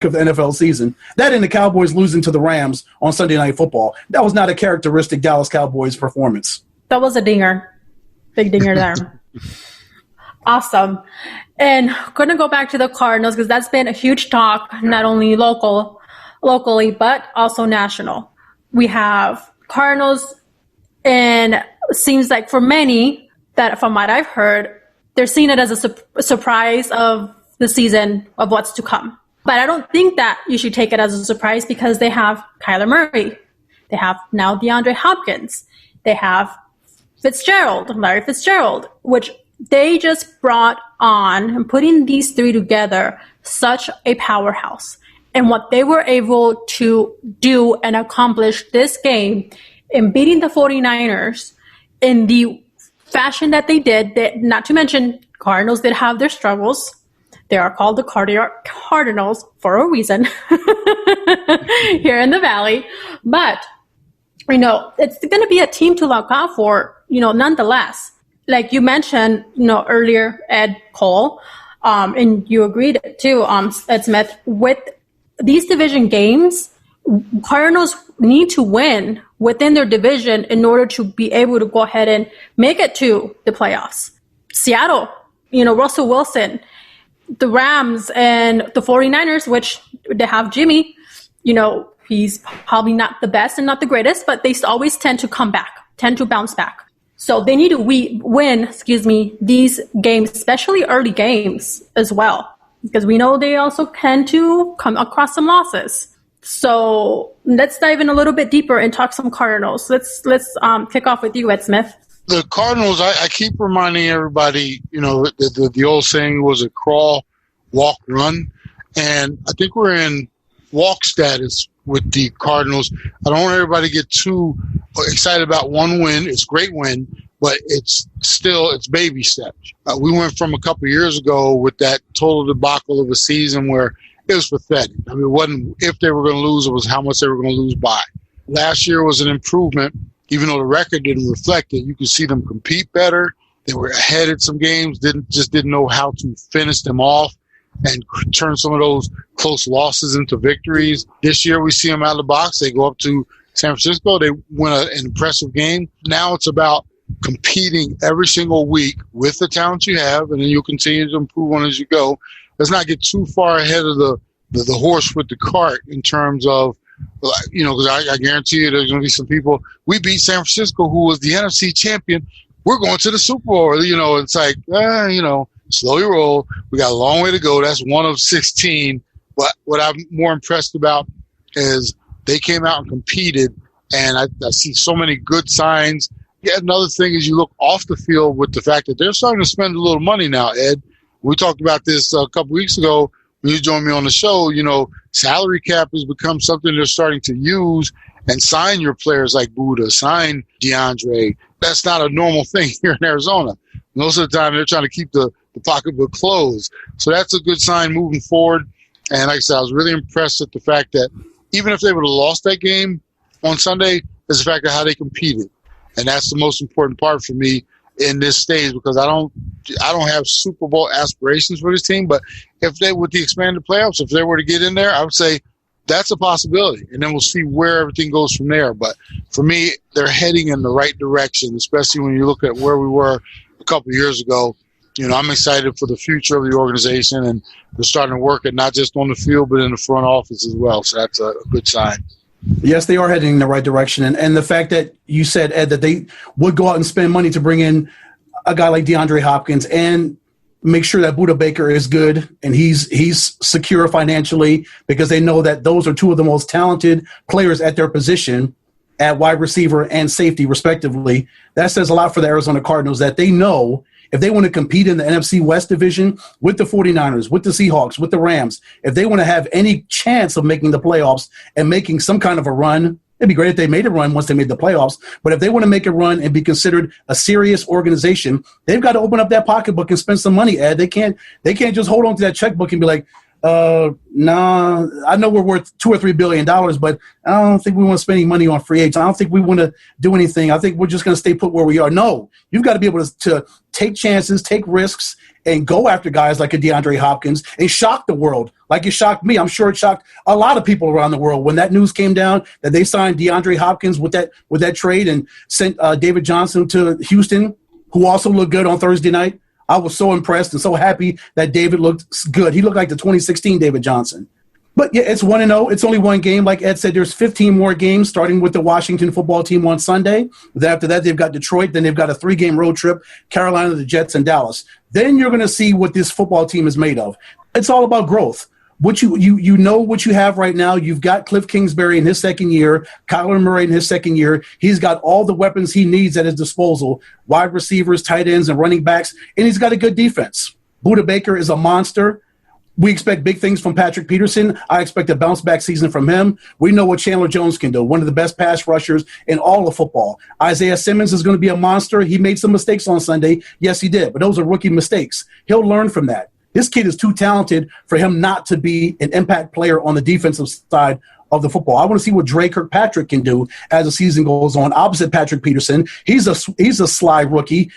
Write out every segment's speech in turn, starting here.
of the NFL season. That and the Cowboys losing to the Rams on Sunday Night Football. That was not a characteristic Dallas Cowboys performance. That was a dinger. Big dinger there. Awesome. And going to go back to the Cardinals because that's been a huge talk, not only locally, but also national. We have Cardinals, and it seems like for many, that from what I've heard, they're seeing it as a surprise of the season of what's to come. But I don't think that you should take it as a surprise because they have Kyler Murray. They have now DeAndre Hopkins. They have Larry Fitzgerald, which they just brought on, and putting these three together, such a powerhouse. And what they were able to do and accomplish this game in beating the 49ers in the fashion that they did, not to mention Cardinals did have their struggles. They are called the Cardinals for a reason here in the Valley. But, it's going to be a team to look out for, nonetheless. Like you mentioned, earlier, Ed Cole, and you agreed too, Ed Smith, with these division games, Cardinals need to win within their division in order to be able to go ahead and make it to the playoffs. Seattle, Russell Wilson, the Rams and the 49ers, which they have Jimmy, he's probably not the best and not the greatest, but they always tend to bounce back. So they need to win these games, especially early games as well, because we know they also tend to come across some losses. So let's dive in a little bit deeper and talk some Cardinals. Let's kick off with you, Ed Smith. The Cardinals, I keep reminding everybody, the old saying was a crawl, walk, run. And I think we're in walk status with the Cardinals. I don't want everybody to get too excited about one win. It's a great win, but it's baby steps. We went from a couple of years ago with that total debacle of a season where it was pathetic. I mean, it wasn't if they were going to lose, it was how much they were going to lose by. Last year was an improvement, even though the record didn't reflect it. You could see them compete better. They were ahead at some games, didn't know how to finish them off and turn some of those close losses into victories. This year we see them out of the box. They go up to San Francisco. They win an impressive game. Now it's about competing every single week with the talent you have, and then you'll continue to improve on as you go. Let's not get too far ahead of the horse with the cart in terms of, because I guarantee you there's going to be some people. We beat San Francisco, who was the NFC champion. We're going to the Super Bowl. It's like, slow your roll. We got a long way to go. That's one of 16. But what I'm more impressed about is they came out and competed, and I see so many good signs. Yeah, another thing is you look off the field with the fact that they're starting to spend a little money now, Ed. We talked about this a couple weeks ago when you joined me on the show. Salary cap has become something they're starting to use and sign your players like Buddha, sign DeAndre. That's not a normal thing here in Arizona. Most of the time, they're trying to keep the pocketbook closed. So that's a good sign moving forward. And like I said, I was really impressed at the fact that even if they would have lost that game on Sunday, is the fact of how they competed. And that's the most important part for me in this stage, because I don't have Super Bowl aspirations for this team. But if they, with the expanded playoffs, if they were to get in there, I would say that's a possibility. And then we'll see where everything goes from there. But for me, they're heading in the right direction, especially when you look at where we were a couple of years ago. I'm excited for the future of the organization, and they're starting to work it not just on the field, but in the front office as well. So that's a good sign. Yes, they are heading in the right direction. And the fact that you said, Ed, that they would go out and spend money to bring in a guy like DeAndre Hopkins and make sure that Budda Baker is good and he's secure financially, because they know that those are two of the most talented players at their position at wide receiver and safety, respectively. That says a lot for the Arizona Cardinals, that they know if they want to compete in the NFC West division with the 49ers, with the Seahawks, with the Rams, if they want to have any chance of making the playoffs and making some kind of a run, it'd be great if they made a run once they made the playoffs. But if they want to make a run and be considered a serious organization, they've got to open up that pocketbook and spend some money, Ed. They can't just hold on to that checkbook and be like, Nah, I know we're worth $2 or $3 billion, but I don't think we want to spend any money on free agents. I don't think we want to do anything. I think we're just going to stay put where we are. No, you've got to be able to take chances, take risks, and go after guys like a DeAndre Hopkins and shock the world like it shocked me. I'm sure it shocked a lot of people around the world when that news came down that they signed DeAndre Hopkins with that trade and sent David Johnson to Houston, who also looked good on Thursday night. I was so impressed and so happy that David looked good. He looked like the 2016 David Johnson. But yeah, it's 1-0. It's only one game. Like Ed said, there's 15 more games starting with the Washington football team on Sunday. After that, they've got Detroit. Then they've got a 3-game road trip, Carolina, the Jets, and Dallas. Then you're going to see what this football team is made of. It's all about growth. What you know what you have right now. You've got Cliff Kingsbury in his second year, Kyler Murray in his second year. He's got all the weapons he needs at his disposal, wide receivers, tight ends, and running backs, and he's got a good defense. Budda Baker is a monster. We expect big things from Patrick Peterson. I expect a bounce-back season from him. We know what Chandler Jones can do, one of the best pass rushers in all of football. Isaiah Simmons is going to be a monster. He made some mistakes on Sunday. Yes, he did, but those are rookie mistakes. He'll learn from that. This kid is too talented for him not to be an impact player on the defensive side of the football. I want to see what Dre Kirkpatrick can do as the season goes on. Opposite Patrick Peterson, he's a sly rookie,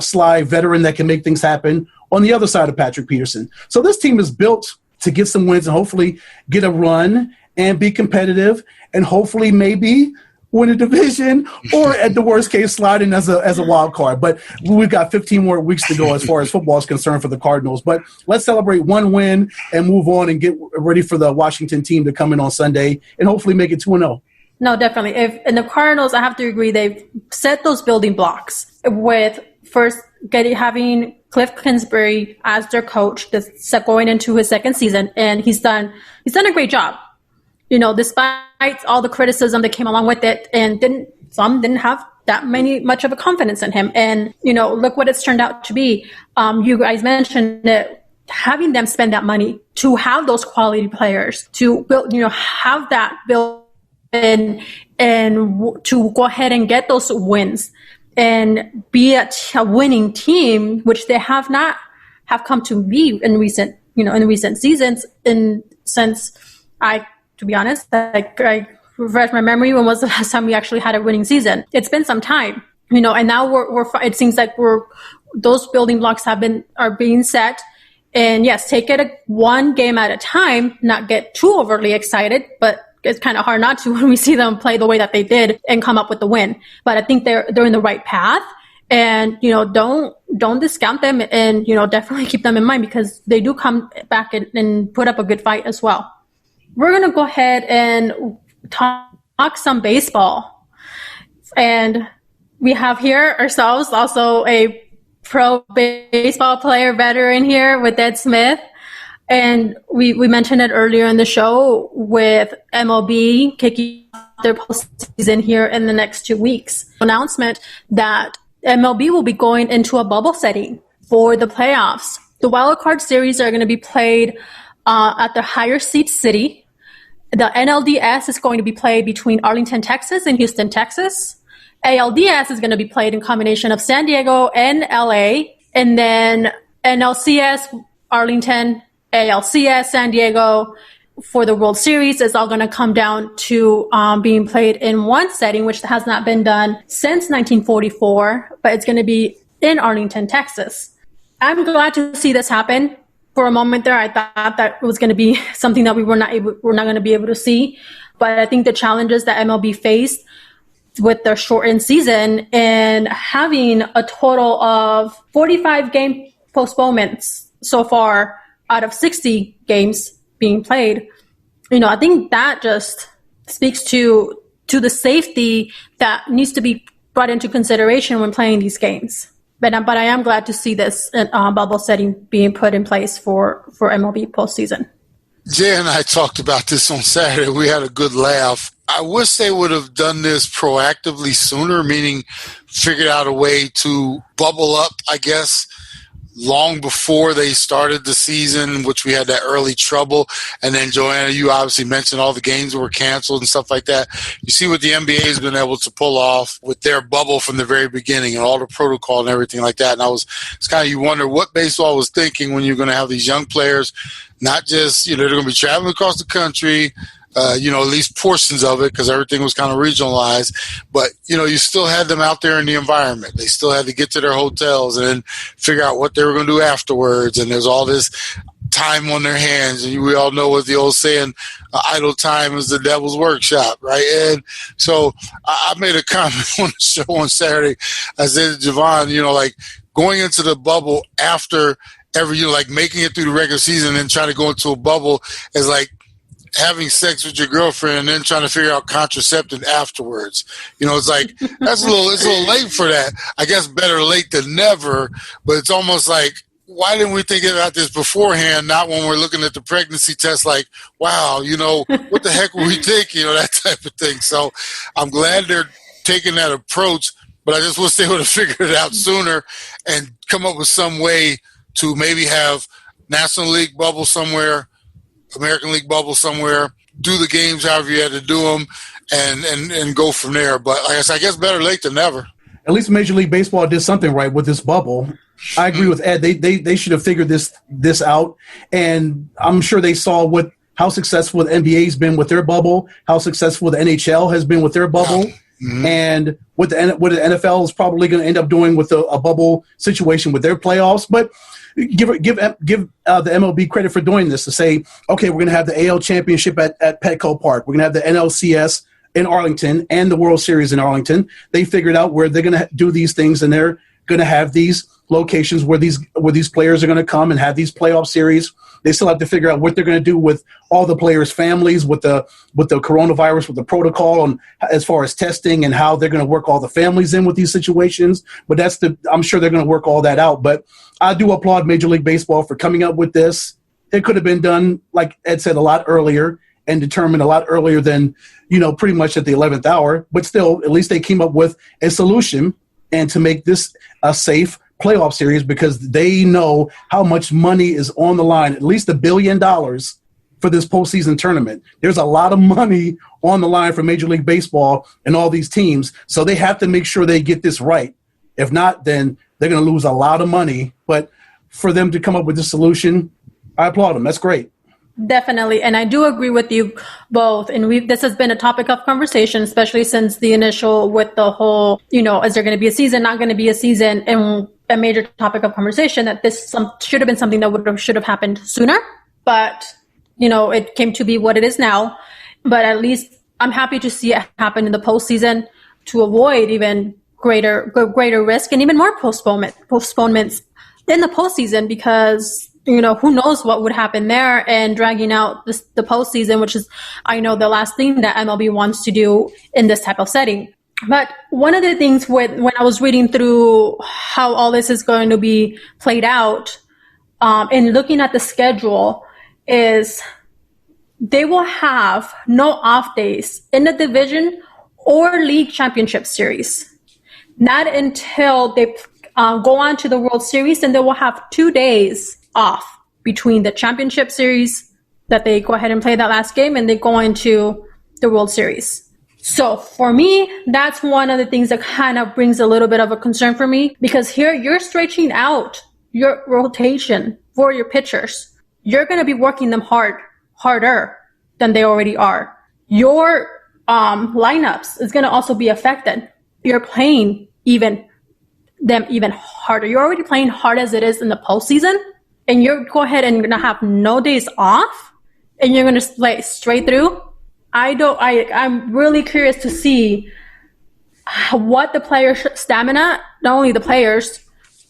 sly veteran that can make things happen on the other side of Patrick Peterson. So this team is built to get some wins and hopefully get a run and be competitive and hopefully maybe win a division or at the worst case slide in as a wild card. But we've got 15 more weeks to go as far as football is concerned for the Cardinals. But let's celebrate one win and move on and get ready for the Washington team to come in on Sunday and hopefully make it 2-0. No, definitely. In the Cardinals, I have to agree, they've set those building blocks with first having Cliff Kingsbury as their coach, going into his second season, and he's done a great job. You know, despite all the criticism that came along with it, and some didn't have that much of a confidence in him. And, you know, look what it's turned out to be. You guys mentioned that having them spend that money to have those quality players, to build, you know, have that built in, and to go ahead and get those wins and be a winning team, which they have come to be in recent seasons. To be honest, I refresh my memory. When was the last time we actually had a winning season? It's been some time, you know, and now it seems like those building blocks are being set. And yes, take it one game at a time, not get too overly excited, but it's kind of hard not to when we see them play the way that they did and come up with the win. But I think they're in the right path, and, you know, don't discount them, and, you know, definitely keep them in mind because they do come back and put up a good fight as well. We're going to go ahead and talk some baseball. And we have here ourselves also a pro baseball player veteran here with Ed Smith. And we mentioned it earlier in the show with MLB kicking off their postseason here in the next 2 weeks. Announcement that MLB will be going into a bubble setting for the playoffs. The wild card series are going to be played at the higher seed city. The NLDS is going to be played between Arlington, Texas and Houston, Texas. ALDS is going to be played in combination of San Diego and LA. And then NLCS, Arlington, ALCS, San Diego for the World Series is all going to come down to being played in one setting, which has not been done since 1944, but it's going to be in Arlington, Texas. I'm glad to see this happen. For a moment there, I thought that it was going to be something that we're not going to be able to see. But I think the challenges that MLB faced with their shortened season and having a total of 45 game postponements so far out of 60 games being played, you know, I think that just speaks to the safety that needs to be brought into consideration when playing these games. But I am glad to see this bubble setting being put in place for MLB postseason. Jay and I talked about this on Saturday. We had a good laugh. I wish they would have done this proactively sooner, meaning figured out a way to bubble up, I guess, long before they started the season, which we had that early trouble. And then, Johanna, you obviously mentioned all the games were canceled and stuff like that. You see what the NBA has been able to pull off with their bubble from the very beginning and all the protocol and everything like that. And it's kind of, you wonder what baseball was thinking when you're going to have these young players, not just, they're going to be traveling across the country, at least portions of it, because everything was kind of regionalized. But, you still had them out there in the environment. They still had to get to their hotels and then figure out what they were going to do afterwards. And there's all this time on their hands. And we all know what the old saying, idle time is the devil's workshop, right? And so I made a comment on the show on Saturday. I said to Javon, going into the bubble after making it through the regular season and trying to go into a bubble is like having sex with your girlfriend and then trying to figure out contraceptive afterwards. It's like, it's a little late for that. I guess better late than never, but it's almost like, why didn't we think about this beforehand? Not when we're looking at the pregnancy test, like, wow, what the heck were we thinking? That type of thing. So I'm glad they're taking that approach, but I just wish they would have figured it out sooner and come up with some way to maybe have National League bubble somewhere, American League bubble somewhere, do the games however you had to do them, and go from there. But like I said, I guess better late than never. At least Major League Baseball did something right with this bubble. I agree with Ed. They should have figured this out, and I'm sure they saw how successful the NBA's been with their bubble, how successful the NHL has been with their bubble, and what the NFL is probably going to end up doing with a bubble situation with their playoffs. But give the MLB credit for doing this, to say, okay, we're going to have the AL championship at Petco Park. We're going to have the NLCS in Arlington and the World Series in Arlington. They figured out where they're going to do these things, and they're going to have these locations where these players are going to come and have these playoff series. They still have to figure out what they're going to do with all the players' families, with the coronavirus, with the protocol, and as far as testing and how they're going to work all the families in with these situations. But I'm sure they're going to work all that out. But I do applaud Major League Baseball for coming up with this. It could have been done, like Ed said, a lot earlier and determined a lot earlier than, pretty much at the 11th hour. But still, at least they came up with a solution and to make this a safe playoff series, because they know how much money is on the line, at least $1 billion for this postseason tournament. There's a lot of money on the line for Major League Baseball and all these teams, so they have to make sure they get this right. If not, then they're going to lose a lot of money. But for them to come up with this solution, I applaud them. That's great. Definitely. And I do agree with you both. And this has been a topic of conversation, especially since the initial with the whole, is there going to be a season, not going to be a season, and a major topic of conversation that this should have been something that should have happened sooner. But, it came to be what it is now. But at least I'm happy to see it happen in the postseason to avoid even greater risk and even more postponements in the postseason, because who knows what would happen there, and dragging out the postseason, which is, I know, the last thing that MLB wants to do in this type of setting. But one of the things when I was reading through how all this is going to be played out, and looking at the schedule, is they will have no off days in the division or league championship series. Not until they go on to the World Series, and they will have 2 days off between the championship series that they go ahead and play that last game, and they go into the World Series. So for me, that's one of the things that kind of brings a little bit of a concern for me, because here you're stretching out your rotation for your pitchers. You're going to be working them harder than they already are. Your lineups is going to also be affected. You're playing them even harder. You're already playing hard as it is in the postseason, and you're go ahead and going to have no days off, and you're going to play straight through. I'm really curious to see what the players' stamina, not only the players,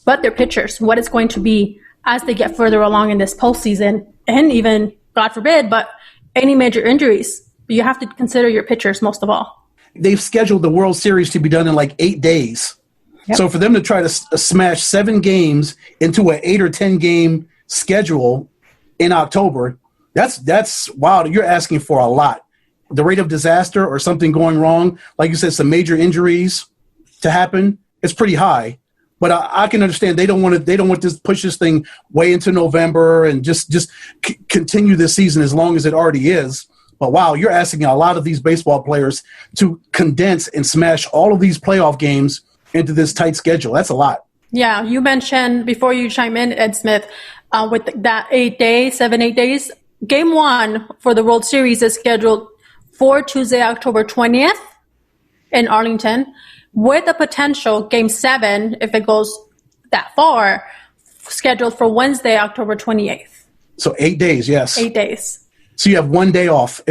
but their pitchers, what it's going to be as they get further along in this postseason, and even, God forbid, but any major injuries. But you have to consider your pitchers most of all. They've scheduled the World Series to be done in like 8 days. Yep. So for them to try to smash 7 games into an 8 or 10 game schedule in October, that's wild. You're asking for a lot. The rate of disaster or something going wrong, like you said, some major injuries to happen, it's pretty high. But I can understand they don't want to push this thing way into November and just continue this season as long as it already is. But wow, you're asking a lot of these baseball players to condense and smash all of these playoff games into this tight schedule. That's a lot. Yeah, you mentioned before you chime in, Ed Smith, with that 8 days. Game 1 for the World Series is scheduled for Tuesday, October 20th in Arlington, with a potential Game 7, if it goes that far, scheduled for Wednesday, October 28th. So 8 days, yes. 8 days. So you have 1 day off.